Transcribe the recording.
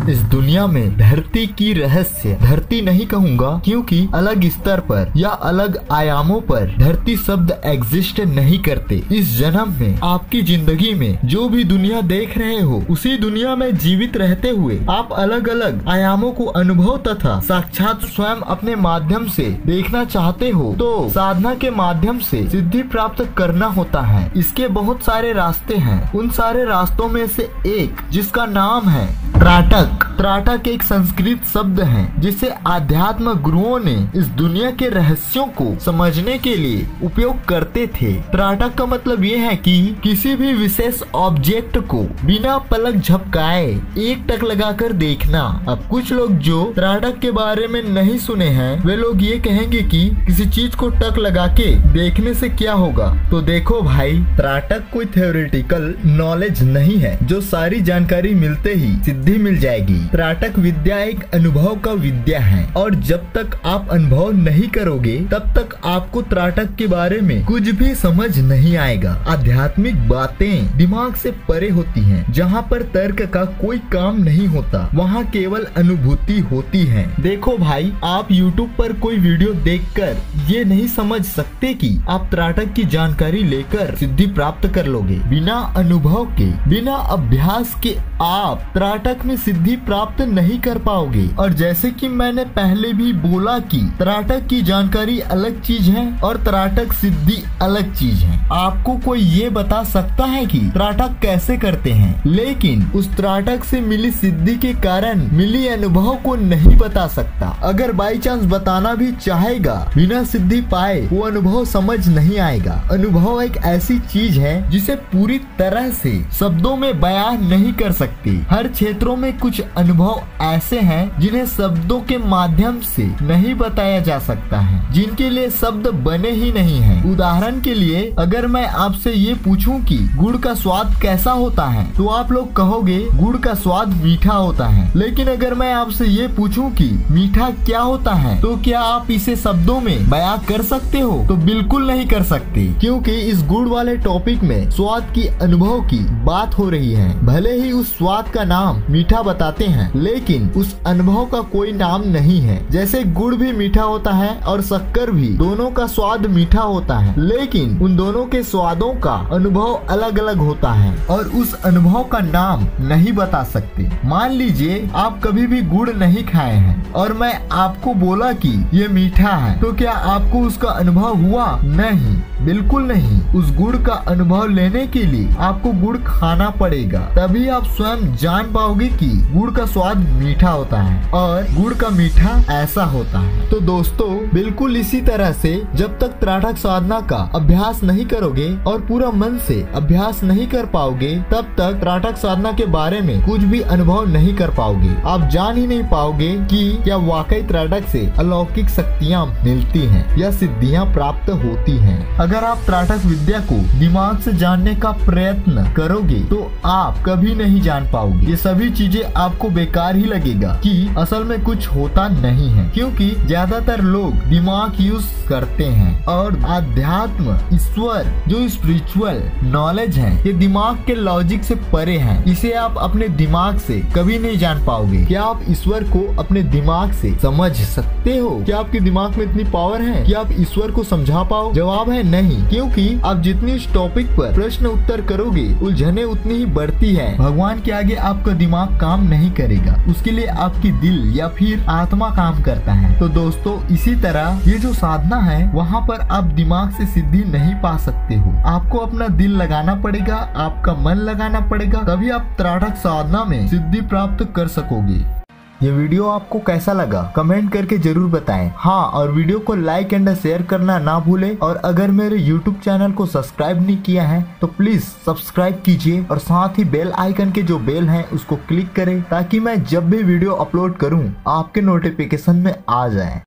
इस दुनिया में धरती की रहस्य, धरती नहीं कहूँगा क्योंकि अलग स्तर पर या अलग आयामों पर धरती शब्द एग्जिस्ट नहीं करते। इस जन्म में आपकी जिंदगी में जो भी दुनिया देख रहे हो, उसी दुनिया में जीवित रहते हुए आप अलग अलग आयामों को अनुभव तथा साक्षात स्वयं अपने माध्यम से देखना चाहते हो तो साधना के माध्यम से सिद्धि प्राप्त करना होता है। इसके बहुत सारे रास्ते हैं। उन सारे रास्तों में से एक जिसका नाम है त्राटक। त्राटक एक संस्कृत शब्द है जिसे आध्यात्म गुरुओं ने इस दुनिया के रहस्यों को समझने के लिए उपयोग करते थे। त्राटक का मतलब ये है कि किसी भी विशेष ऑब्जेक्ट को बिना पलक झपकाए एक टक लगाकर देखना। अब कुछ लोग जो त्राटक के बारे में नहीं सुने हैं वे लोग ये कहेंगे कि किसी चीज को टक लगा के देखने से क्या होगा। तो देखो भाई, त्राटक कोई थ्योरेटिकल नॉलेज नहीं है जो सारी जानकारी मिलते ही सिद्धि मिल जाएगी। त्राटक विद्या एक अनुभव का विद्या है और जब तक आप अनुभव नहीं करोगे तब तक आपको त्राटक के बारे में कुछ भी समझ नहीं आएगा। आध्यात्मिक बातें दिमाग से परे होती हैं। जहाँ पर तर्क का कोई काम नहीं होता वहाँ केवल अनुभूति होती है। देखो भाई, आप YouTube पर कोई वीडियो देखकर ये नहीं समझ सकते कि आप त्राटक की जानकारी लेकर सिद्धि प्राप्त कर लोगे। बिना अनुभव के, बिना अभ्यास के आप त्राटक में सिद्धि प्राप्त नहीं कर पाओगे। और जैसे कि मैंने पहले भी बोला कि त्राटक की जानकारी अलग चीज है और त्राटक सिद्धि अलग चीज है। आपको कोई ये बता सकता है कि त्राटक कैसे करते हैं, लेकिन उस त्राटक से मिली सिद्धि के कारण मिली अनुभव को नहीं बता सकता। अगर बाई चांस बताना भी चाहेगा, बिना सिद्धि पाए वो अनुभव समझ नहीं आएगा। अनुभव एक ऐसी चीज है जिसे पूरी तरह से शब्दों में बयान नहीं कर सकती। हर क्षेत्रों में कुछ अनुभव ऐसे हैं जिन्हें शब्दों के माध्यम से नहीं बताया जा सकता है, जिनके लिए शब्द बने ही नहीं हैं। उदाहरण के लिए अगर मैं आपसे ये पूछूं कि गुड़ का स्वाद कैसा होता है तो आप लोग कहोगे गुड़ का स्वाद मीठा होता है। लेकिन अगर मैं आपसे ये पूछूं कि मीठा क्या होता है तो क्या आप इसे शब्दों में बयां कर सकते हो? तो बिल्कुल नहीं कर सकते, क्योंकि इस गुड़ वाले टॉपिक में स्वाद की अनुभव की बात हो रही है। भले ही उस स्वाद का नाम मीठा बताते हैं लेकिन उस अनुभव का कोई नाम नहीं है। जैसे गुड़ भी मीठा होता है और शक्कर भी, दोनों का स्वाद मीठा होता है लेकिन उन दोनों के स्वादों का अनुभव अलग अलग होता है और उस अनुभव का नाम नहीं बता सकते। मान लीजिए आप कभी भी गुड़ नहीं खाए हैं और मैं आपको बोला कि ये मीठा है, तो क्या आपको उसका अनुभव हुआ? नहीं, बिल्कुल नहीं। उस गुड़ का अनुभव लेने के लिए आपको गुड़ खाना पड़ेगा, तभी आप स्वयं जान पाओगे कि गुड़ का स्वाद मीठा होता है और गुड़ का मीठा ऐसा होता है। तो दोस्तों, बिल्कुल इसी तरह से जब तक त्राटक साधना का अभ्यास नहीं करोगे और पूरा मन से अभ्यास नहीं कर पाओगे तब तक त्राटक साधना के बारे में कुछ भी अनुभव नहीं कर पाओगे। आप जान ही नहीं पाओगे कि क्या वाकई त्राटक से अलौकिक शक्तियाँ मिलती हैं या सिद्धियाँ प्राप्त होती हैं। अगर आप त्राटक विद्या को दिमाग से जानने का प्रयत्न करोगे तो आप कभी नहीं जान पाओगे। ये सभी चीजें आपको बेकार ही लगेगा कि असल में कुछ होता नहीं है, क्योंकि ज्यादातर लोग दिमाग यूज करते हैं और आध्यात्म, ईश्वर जो स्पिरिचुअल नॉलेज है ये दिमाग के लॉजिक से परे है। इसे आप अपने दिमाग से कभी नहीं जान पाओगे। क्या आप ईश्वर को अपने दिमाग से समझ सकते हो? क्या आपके दिमाग में इतनी पावर है कि आप ईश्वर को समझा पाओ? जवाब है नहीं, क्योंकि आप जितनी इस टॉपिक पर प्रश्न उत्तर करोगे उलझने उतनी ही बढ़ती है। भगवान के आगे आपका दिमाग काम नहीं करेगा, उसके लिए आपकी दिल या फिर आत्मा काम करता है। तो दोस्तों, इसी तरह ये जो साधना है वहाँ पर आप दिमाग से सिद्धि नहीं पा सकते हो। आपको अपना दिल लगाना पड़ेगा, आपका मन लगाना पड़ेगा, तभी आप त्राटक साधना में सिद्धि प्राप्त कर सकोगे। ये वीडियो आपको कैसा लगा कमेंट करके जरूर बताएं। हाँ, और वीडियो को लाइक एंड शेयर करना ना भूलें। और अगर मेरे YouTube चैनल को सब्सक्राइब नहीं किया है तो प्लीज सब्सक्राइब कीजिए और साथ ही बेल आइकन के जो बेल है उसको क्लिक करें ताकि मैं जब भी वीडियो अपलोड करूँ आपके नोटिफिकेशन में आ जाए।